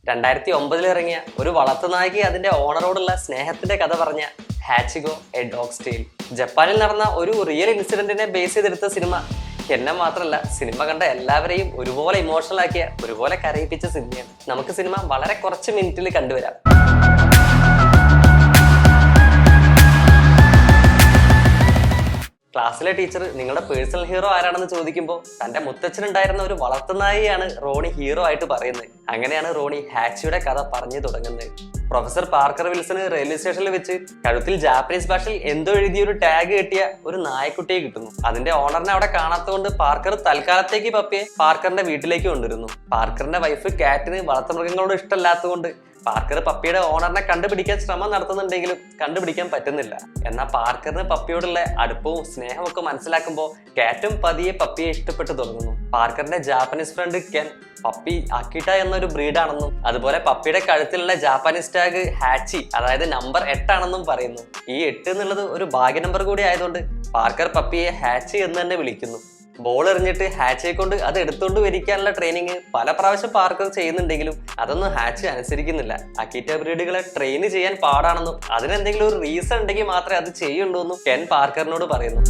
2009 ഇറങ്ങിയ ഒരു വളർത്തുനായകി അതിന്റെ ഓണറോടുള്ള സ്നേഹത്തിന്റെ കഥ പറഞ്ഞ ഹാച്ചിഗോ എ ഡോഗ്സ് ടെയിൽ. ജപ്പാനിൽ നടന്ന ഒരു റിയൽ ഇൻസിഡന്റിനെ ബേസ് ചെയ്തെടുത്ത സിനിമ എന്നെ മാത്രമല്ല സിനിമ കണ്ട എല്ലാവരെയും ഒരുപോലെ ഇമോഷണൽ ആക്കിയ, ഒരുപോലെ കരയിപ്പിച്ച സിനിമയാണ്. നമുക്ക് സിനിമ വളരെ കുറച്ച് മിനിറ്റിൽ കണ്ടുവരാം. ക്ലാസ്സിലെ ടീച്ചർ നിങ്ങളുടെ പേഴ്സണൽ ഹീറോ ആരാണെന്ന് ചോദിക്കുമ്പോൾ തന്റെ മുത്തച്ഛനുണ്ടായിരുന്ന ഒരു വളർത്തുനായിയാണ് റോണി ഹീറോ ആയിട്ട് പറയുന്നത്. അങ്ങനെയാണ് റോണി ഹാച്ചിയുടെ കഥ പറഞ്ഞു തുടങ്ങുന്നത്. പ്രൊഫസർ പാർക്കർ വിൽസന് റെയിൽവേ സ്റ്റേഷനിൽ വെച്ച് കഴുത്തിൽ ജാപ്പനീസ് ഭാഷയിൽ എന്തോ എഴുതിയ ഒരു ടാഗ് കെട്ടിയ ഒരു നായക്കുട്ടിയെ കിട്ടുന്നു. അതിന്റെ ഓണറിനെ അവിടെ കാണാത്തതുകൊണ്ട് പാർക്കർ തൽക്കാലത്തേക്ക് പപ്പിയെ പാർക്കറിന്റെ വീട്ടിലേക്ക് കൊണ്ടുവരുന്നു. പാർക്കറിന്റെ വൈഫ് കാറ്റിന് വളർത്തുമൃഗങ്ങളോട് ഇഷ്ടമല്ലാത്തതുകൊണ്ട് പാർക്കർ പപ്പിയുടെ ഓണറിനെ കണ്ടുപിടിക്കാൻ ശ്രമം നടത്തുന്നുണ്ടെങ്കിലും കണ്ടുപിടിക്കാൻ പറ്റുന്നില്ല. എന്നാൽ പാർക്കറിന് പപ്പിയോടുള്ള അടുപ്പവും സ്നേഹവും ഒക്കെ മനസ്സിലാക്കുമ്പോൾ കാറ്റും പതിയെ പപ്പിയെ ഇഷ്ടപ്പെട്ടു തുടങ്ങുന്നു. പാർക്കറിന്റെ ജാപ്പനീസ് ഫ്രണ്ട് കെൻ പപ്പി അക്കിട്ട എന്നൊരു ബ്രീഡാണെന്നും അതുപോലെ പപ്പിയുടെ കഴുത്തിലുള്ള ജാപ്പനീസ് ടാഗ് ഹാച്ചി, അതായത് നമ്പർ 8 ആണെന്നും പറയുന്നു. ഈ 8 എന്നുള്ളത് ഒരു ഭാഗ്യ നമ്പർ കൂടി ആയതുകൊണ്ട് പാർക്കർ പപ്പിയെ ഹാച്ചി എന്ന് തന്നെ വിളിക്കുന്നു. ബോൾ എറിഞ്ഞിട്ട് ഹാച്ചിയെ കൊണ്ട് അത് എടുത്തുകൊണ്ട് വരിക്കാനുള്ള ട്രെയിനിങ് പല പ്രാവശ്യം പാർക്കർ ചെയ്യുന്നുണ്ടെങ്കിലും അതൊന്നും ഹാച്ചി അനുസരിക്കുന്നില്ല. അക്കീറ്റ ബ്രീഡുകളെ ട്രെയിൻ ചെയ്യാൻ പാടാണെന്നും അതിനെന്തെങ്കിലും ഒരു റീസൺ ഉണ്ടെങ്കിൽ മാത്രമേ അത് ചെയ്യുള്ളൂ എന്നും കെൻ പാർക്കറിനോട് പറയുന്നു.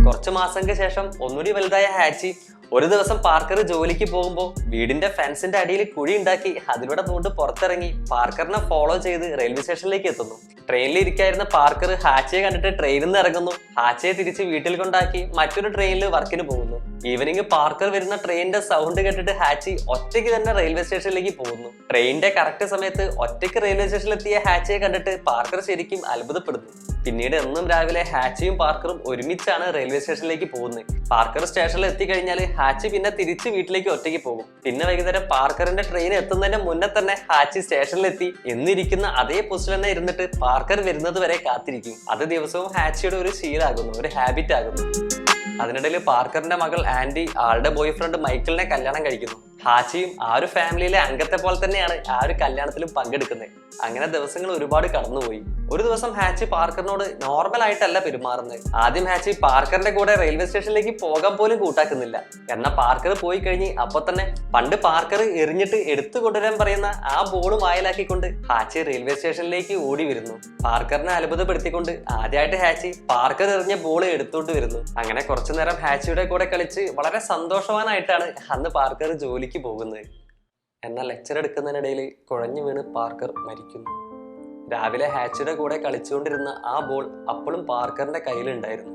കുറച്ചു മാസങ്ങൾക്ക് ശേഷം ഒന്നുകൂടി വലുതായ ഹാച്ചി ഒരു ദിവസം പാർക്കർ ജോലിക്ക് പോകുമ്പോൾ വീടിന്റെ ഫെൻസിന്റെ അടിയിൽ കുഴി ഉണ്ടാക്കി അതിലൂടെ കൊണ്ട് പുറത്തിറങ്ങി പാർക്കറിനെ ഫോളോ ചെയ്ത് റെയിൽവേ സ്റ്റേഷനിലേക്ക് എത്തുന്നു. ട്രെയിനിൽ ഇരിക്കായിരുന്ന പാർക്കർ ഹാച്ചിയെ കണ്ടിട്ട് ട്രെയിനിൽ നിന്ന് ഇറങ്ങുന്നു. ഹാച്ചിയെ തിരിച്ച് വീട്ടിൽ കൊണ്ടാക്കി മറ്റൊരു ട്രെയിനിൽ വർക്കിന് പോകുന്നു. ഈവനിങ് പാർക്കർ വരുന്ന ട്രെയിനിന്റെ സൗണ്ട് കേട്ടിട്ട് ഹാച്ചി ഒറ്റയ്ക്ക് തന്നെ റെയിൽവേ സ്റ്റേഷനിലേക്ക് പോകുന്നു. ട്രെയിനിന്റെ കറക്റ്റ് സമയത്ത് ഒറ്റയ്ക്ക് റെയിൽവേ സ്റ്റേഷനിൽ എത്തിയ ഹാച്ചിയെ കണ്ടിട്ട് പാർക്കർ ശരിക്കും അത്ഭുതപ്പെടുന്നു. പിന്നീട് എന്നും രാവിലെ ഹാച്ചിയും പാർക്കറും ഒരുമിച്ചാണ് റെയിൽവേ സ്റ്റേഷനിലേക്ക് പോകുന്നത്. പാർക്കർ സ്റ്റേഷനിൽ എത്തിക്കഴിഞ്ഞാൽ ഹാച്ചി പിന്നെ തിരിച്ച് വീട്ടിലേക്ക് ഒറ്റയ്ക്ക് പോകും. പിന്നെ വൈകുന്നേരം പാർക്കറിന്റെ ട്രെയിൻ എത്തുന്നതിന് മുന്നേ തന്നെ ഹാച്ചി സ്റ്റേഷനിലെത്തി എന്നിരിക്കുന്ന അതേ പൊസിഷൻ തന്നെ ഇരുന്നിട്ട് പാർക്കർ വരുന്നത് വരെ കാത്തിരിക്കും. അത് ദിവസവും ഹാച്ചിയുടെ ഒരു ശീലമാകുന്നു, ഒരു ഹാബിറ്റ് ആകുന്നു. അതിനിടയിൽ പാർക്കറിന്റെ മകൾ ആൻഡി ആളുടെ ബോയ് ഫ്രണ്ട് മൈക്കിളിനെ കല്യാണം കഴിക്കുന്നു. ഹാച്ചിയും ആ ഒരു ഫാമിലിയിലെ അംഗത്തെ പോലെ തന്നെയാണ് ആ ഒരു കല്യാണത്തിലും പങ്കെടുക്കുന്നത്. അങ്ങനെ ദിവസങ്ങൾ ഒരുപാട് കടന്നുപോയി. ഒരു ദിവസം ഹാച്ചി പാർക്കറിനോട് നോർമൽ ആയിട്ടല്ല പെരുമാറുന്നത്. ആദ്യം ഹാച്ചി പാർക്കറിന്റെ കൂടെ റെയിൽവേ സ്റ്റേഷനിലേക്ക് പോകാൻ പോലും കൂട്ടാക്കുന്നില്ല. എന്നാൽ പാർക്കർ പോയി കഴിഞ്ഞ് അപ്പൊ തന്നെ പണ്ട് പാർക്കർ എറിഞ്ഞിട്ട് എടുത്തു കൊണ്ടുവരാൻ പറയുന്ന ആ ബോൾ വായിലാക്കിക്കൊണ്ട് ഹാച്ചി റെയിൽവേ സ്റ്റേഷനിലേക്ക് ഓടി വരുന്നു. പാർക്കറിനെ അത്ഭുതപ്പെടുത്തിക്കൊണ്ട് ആദ്യമായിട്ട് ഹാച്ചി പാർക്കർ എറിഞ്ഞ ബോൾ എടുത്തോണ്ട് വരുന്നു. അങ്ങനെ കുറച്ചു നേരം ഹാച്ചിയുടെ കൂടെ കളിച്ച് വളരെ സന്തോഷവാനായിട്ടാണ് അന്ന് പാർക്കർ ജോലിക്ക് പോകുന്നത്. എന്നാൽ ലെക്ചർ എടുക്കുന്നതിനിടയിൽ കുഴഞ്ഞു വീണ് പാർക്കർ മരിക്കുന്നു. രാവിലെ ഹാച്ചിയുടെ കൂടെ കളിച്ചുകൊണ്ടിരുന്ന ആ ബോൾ അപ്പോഴും പാർക്കറിന്റെ കയ്യിലുണ്ടായിരുന്നു.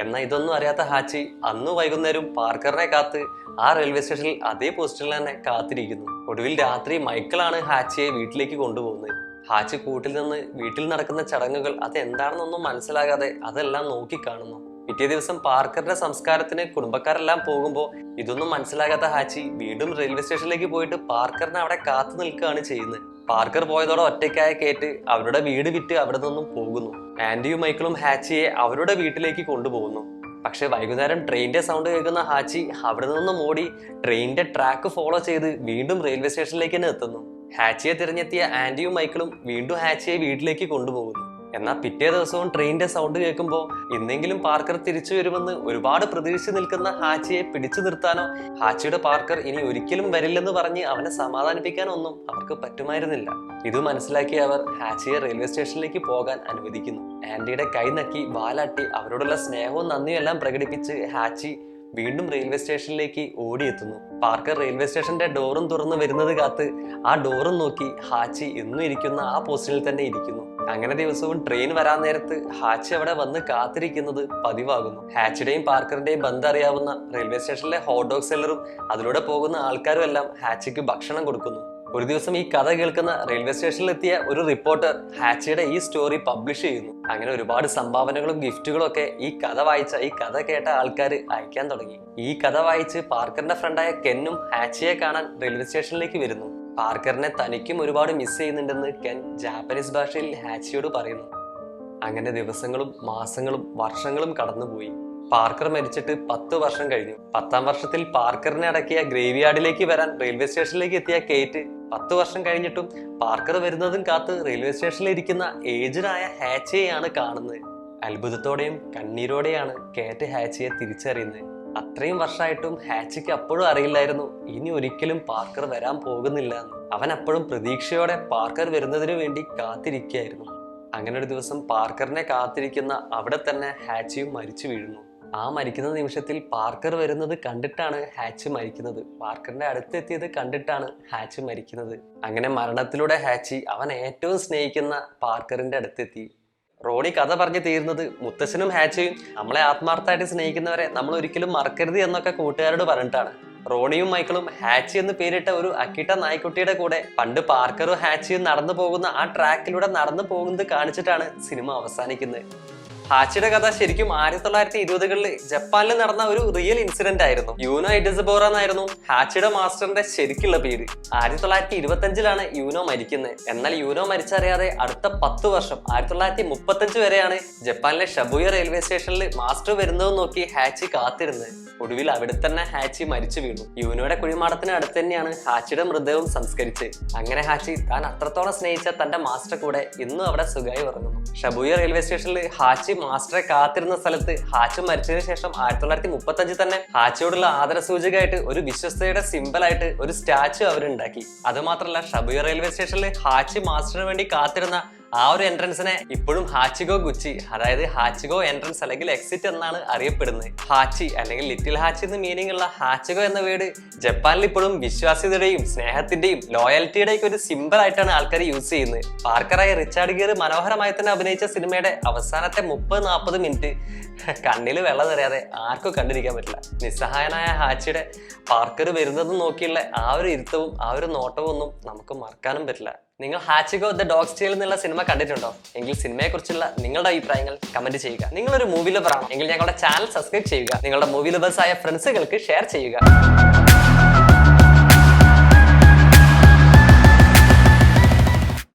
എന്നാൽ ഇതൊന്നും അറിയാത്ത ഹാച്ചി അന്ന് വൈകുന്നേരം പാർക്കറിനെ കാത്ത് ആ റെയിൽവേ സ്റ്റേഷനിൽ അതേ പോസ്റ്റിൽ തന്നെ കാത്തിരിക്കുന്നു. ഒടുവിൽ രാത്രി മൈക്കിളാണ് ഹാച്ചിയെ വീട്ടിലേക്ക് കൊണ്ടുപോകുന്നത്. ഹാച്ചി കൂട്ടിൽ നിന്ന് വീട്ടിൽ നടക്കുന്ന ചടങ്ങുകൾ അതെന്താണെന്നൊന്നും മനസ്സിലാകാതെ അതെല്ലാം നോക്കി കാണുന്നു. പിറ്റേ ദിവസം പാർക്കറിന്റെ സംസ്കാരത്തിന് കുടുംബക്കാരെല്ലാം പോകുമ്പോൾ ഇതൊന്നും മനസ്സിലാകാത്ത ഹാച്ചി വീണ്ടും റെയിൽവേ സ്റ്റേഷനിലേക്ക് പോയിട്ട് പാർക്കറിനെ അവിടെ കാത്തു നിൽക്കുകയാണ് ചെയ്യുന്നത്. പാർക്കർ പോയതോടെ ഒറ്റയ്ക്കായ കേട്ട് അവരുടെ വീട് വിറ്റ് അവിടെ നിന്നും പോകുന്നു. ആൻഡിയും മൈക്കിളും ഹാച്ചിയെ അവരുടെ വീട്ടിലേക്ക് കൊണ്ടുപോകുന്നു. പക്ഷെ വൈകുന്നേരം ട്രെയിനിന്റെ സൗണ്ട് കേൾക്കുന്ന ഹാച്ചി അവിടെ നിന്നും ഓടി ട്രെയിനിന്റെ ട്രാക്ക് ഫോളോ ചെയ്ത് വീണ്ടും റെയിൽവേ സ്റ്റേഷനിലേക്ക് തന്നെ എത്തുന്നു. ഹാച്ചിയെ തിരഞ്ഞെത്തിയ ആൻഡിയും മൈക്കിളും വീണ്ടും ഹാച്ചിയെ വീട്ടിലേക്ക് കൊണ്ടുപോകുന്നു. എന്നാൽ പിറ്റേ ദിവസവും ട്രെയിനിന്റെ സൗണ്ട് കേൾക്കുമ്പോൾ ഇന്നെങ്കിലും പാർക്കർ തിരിച്ചു വരുമെന്ന് ഒരുപാട് പ്രതീക്ഷിച്ച് നിൽക്കുന്ന ഹാച്ചിയെ പിടിച്ചു നിർത്താനോ ഹാച്ചിയുടെ പാർക്കർ ഇനി ഒരിക്കലും വരില്ലെന്ന് പറഞ്ഞ് അവനെ സമാധാനിപ്പിക്കാനോ ഒന്നും അവർക്ക് പറ്റുമായിരുന്നില്ല. ഇത് മനസ്സിലാക്കിയ അവർ ഹാച്ചിയെ റെയിൽവേ സ്റ്റേഷനിലേക്ക് പോകാൻ അനുവദിക്കുന്നു. ആൻഡിയുടെ കൈ നക്കി വാലാട്ടി അവരോടുള്ള സ്നേഹവും നന്ദിയും എല്ലാം പ്രകടിപ്പിച്ച് ഹാച്ചി വീണ്ടും റെയിൽവേ സ്റ്റേഷനിലേക്ക് ഓടിയെത്തുന്നു. പാർക്കർ റെയിൽവേ സ്റ്റേഷന്റെ ഡോറും തുറന്ന് വരുന്നത് കാത്ത് ആ ഡോറും നോക്കി ഹാച്ചി എന്നും ഇരിക്കുന്ന ആ പോസ്റ്റിൽ തന്നെ ഇരിക്കുന്നു. അങ്ങനെ ദിവസവും ട്രെയിൻ വരാൻ നേരത്ത് ഹാച്ചി അവിടെ വന്ന് കാത്തിരിക്കുന്നത് പതിവാകുന്നു. ഹാച്ചിയുടെയും പാർക്കറിന്റെയും ബന്ധം അറിയാവുന്ന റെയിൽവേ സ്റ്റേഷനിലെ ഹോട്ട് ഡോഗ് സെല്ലറും അതിലൂടെ പോകുന്ന ആൾക്കാരും എല്ലാം ഹാച്ചിക്ക് ഭക്ഷണം കൊടുക്കുന്നു. ഒരു ദിവസം ഈ കഥ കേൾക്കുന്ന റെയിൽവേ സ്റ്റേഷനിലെത്തിയ ഒരു റിപ്പോർട്ടർ ഹാച്ചിയുടെ ഈ സ്റ്റോറി പബ്ലിഷ് ചെയ്യുന്നു. അങ്ങനെ ഒരുപാട് സംഭാവനകളും ഗിഫ്റ്റുകളും ഒക്കെ ഈ കഥ കേട്ട ആൾക്കാർ അയക്കാൻ തുടങ്ങി. ഈ കഥ വായിച്ച് പാർക്കറിന്റെ ഫ്രണ്ടായ കെന്നും ഹാച്ചിയെ കാണാൻ റെയിൽവേ സ്റ്റേഷനിലേക്ക് വരുന്നു. പാർക്കറിനെ തനിക്കും ഒരുപാട് മിസ് ചെയ്യുന്നുണ്ടെന്ന് കെൻ ജാപ്പനീസ് ഭാഷയിൽ ഹാച്ചിയോട് പറയുന്നു. അങ്ങനെ ദിവസങ്ങളും മാസങ്ങളും വർഷങ്ങളും കടന്നുപോയി. പാർക്കർ മരിച്ചിട്ട് 10 വർഷം കഴിഞ്ഞു. 10ാം വർഷത്തിൽ പാർക്കറിനെ അടക്കിയ ഗ്രേവ് യാർഡിലേക്ക് വരാൻ റെയിൽവേ സ്റ്റേഷനിലേക്ക് എത്തിയ കേറ്റ് 10 വർഷം കഴിഞ്ഞിട്ടും പാർക്കർ വരുന്നതും കാത്ത് റെയിൽവേ സ്റ്റേഷനിൽ ഇരിക്കുന്ന ഏജ്ഡായ ഹാച്ചിയെയാണ് കാണുന്നത്. അത്ഭുതത്തോടെയും കണ്ണീരോടെയാണ് കേറ്റ് ഹാച്ചിയെ തിരിച്ചറിയുന്നത്. അത്രയും വർഷമായിട്ടും ഹാച്ചിക്ക് അപ്പോഴും അറിയില്ലായിരുന്നു ഇനി ഒരിക്കലും പാർക്കർ വരാൻ പോകുന്നില്ല എന്ന്. അവൻ അപ്പോഴും പ്രതീക്ഷയോടെ പാർക്കർ വരുന്നതിന് വേണ്ടി കാത്തിരിക്കുകയായിരുന്നു. അങ്ങനെ ഒരു ദിവസം പാർക്കറിനെ കാത്തിരിക്കുന്ന അവിടെ തന്നെ ഹാച്ചിയും മരിച്ചു വീഴുന്നു. ആ മരിക്കുന്ന നിമിഷത്തിൽ പാർക്കർ വരുന്നത് കണ്ടിട്ടാണ് ഹാച്ച് മരിക്കുന്നത്. പാർക്കറിന്റെ അടുത്തെത്തിയത് കണ്ടിട്ടാണ് ഹാച്ച് മരിക്കുന്നത്. അങ്ങനെ മരണത്തിലൂടെ ഹാച്ചി അവൻ ഏറ്റവും സ്നേഹിക്കുന്ന പാർക്കറിന്റെ അടുത്തെത്തി. റോണി കഥ പറഞ്ഞു തീരുന്നത് മുത്തശ്ശനും ഹാച്ചിയും നമ്മളെ ആത്മാർത്ഥമായിട്ട് സ്നേഹിക്കുന്നവരെ നമ്മൾ ഒരിക്കലും മറക്കരുത് എന്നൊക്കെ കൂട്ടുകാരോട് പറഞ്ഞിട്ടാണ്. റോണിയും മൈക്കിളും ഹാച്ചി എന്ന് പേരിട്ട ഒരു അക്കിട്ട നായ്ക്കുട്ടിയുടെ കൂടെ പണ്ട് പാർക്കറും ഹാച്ചിയും നടന്നു പോകുന്ന ആ ട്രാക്കിലൂടെ നടന്നു പോകുന്നത് കാണിച്ചിട്ടാണ് സിനിമ അവസാനിക്കുന്നത്. ഹാച്ചിയുടെ കഥ ശരിക്കും 1920കളിൽ ജപ്പാനിൽ നടന്ന ഒരു റിയൽ ഇൻസിഡന്റ് ആയിരുന്നു. യൂനോ ഇഡിസബോറ എന്നായിരുന്നു ഹാച്ചിയുടെ മാസ്റ്ററിന്റെ ശരിക്കുള്ള പേര്. 1925ലാണ് യൂനോ മരിക്കുന്നത്. എന്നാൽ യൂനോ മരിച്ചറിയാതെ അടുത്ത 10 വർഷം 1935 വരെയാണ് ജപ്പാനിലെ ഷബുയ റെയിൽവേ സ്റ്റേഷനിൽ മാസ്റ്റർ വരുന്നതെന്ന് നോക്കി ഹാച്ചി കാത്തിരുന്നത്. ഒടുവിൽ അവിടെ തന്നെ ഹാച്ചി മരിച്ചു വീണു. യൂനോയുടെ കുഴിമാടത്തിന് അടുത്ത് തന്നെയാണ് ഹാച്ചിയുടെ മൃതദേഹം സംസ്കരിച്ചത്. അങ്ങനെ ഹാച്ചി താൻ അത്രത്തോളം സ്നേഹിച്ച തന്റെ മാസ്റ്റർ കൂടെ ഇന്നും അവിടെ സുഖമായി ഉറങ്ങുന്നു. ഷബുയ റെയിൽവേ സ്റ്റേഷനിൽ ഹാച്ചി മാസ്റ്ററെ കാത്തിരുന്ന സ്ഥലത്ത് ഹാച്ചി മരിച്ചതിന് ശേഷം 1935 തന്നെ ഹാച്ചിയോടുള്ള ആദരസൂചകമായിട്ട് ഒരു വിശ്വസ്തയുടെ സിംബലായിട്ട് ഒരു സ്റ്റാച്ചു അവരുണ്ടാക്കി. അതുമാത്രമല്ല ഷബുയ റെയിൽവേ സ്റ്റേഷനിൽ ഹാച്ചി മാസ്റ്ററിന് വേണ്ടി കാത്തിരുന്ന ആ ഒരു എൻട്രൻസിനെ ഇപ്പോഴും ഹാച്ചിഗോ ഗുച്ചി, അതായത് ഹാച്ചിഗോ എൻട്രൻസ് അല്ലെങ്കിൽ എക്സിറ്റ് എന്നാണ് അറിയപ്പെടുന്നത്. ഹാച്ചി അല്ലെങ്കിൽ ലിറ്റിൽ ഹാച്ചി എന്ന് മീനിങ് ഉള്ള ഹാച്ചിഗോ എന്ന വേർഡ് ജപ്പാനിൽ ഇപ്പോഴും വിശ്വാസ്യതയുടെയും സ്നേഹത്തിന്റെയും ലോയൽറ്റിയുടെയും ഒരു സിമ്പിൾ ആയിട്ടാണ് ആൾക്കാർ യൂസ് ചെയ്യുന്നത്. പാർക്കറായ റിച്ചാർഡ് ഗിയർ മനോഹരമായി തന്നെ അഭിനയിച്ച സിനിമയുടെ അവസാനത്തെ 30-40 മിനിറ്റ് കണ്ണിൽ വെള്ളം നിറയാതെ ആർക്കും കണ്ടിരിക്കാൻ പറ്റില്ല. നിസ്സഹായനായ ഹാച്ചിയുടെ പാർക്കർ വരുന്നതും നോക്കിയുള്ള ആ ഒരു ഇരുത്തവും ആ ഒരു നോട്ടവും ഒന്നും നമുക്ക് മറക്കാനും പറ്റില്ല. നിങ്ങൾ ഹാച്ചിഗോ ദ ഡോഗ്സ് ടെയിൽ എന്നുള്ള സിനിമ കണ്ടിട്ടുണ്ടോ? എങ്കിൽ സിനിമയെ കുറിച്ചുള്ള നിങ്ങളുടെ അഭിപ്രായങ്ങൾ കമന്റ് ചെയ്യുക. നിങ്ങളൊരു മൂവി ലവർ ആണോ എങ്കിൽ ഞങ്ങളുടെ ചാനൽ സബ്സ്ക്രൈബ് ചെയ്യുക. നിങ്ങളുടെ മൂവി ലവേഴ്സ് ആയ ഫ്രണ്ട്സുകൾക്ക് ഷെയർ ചെയ്യുക.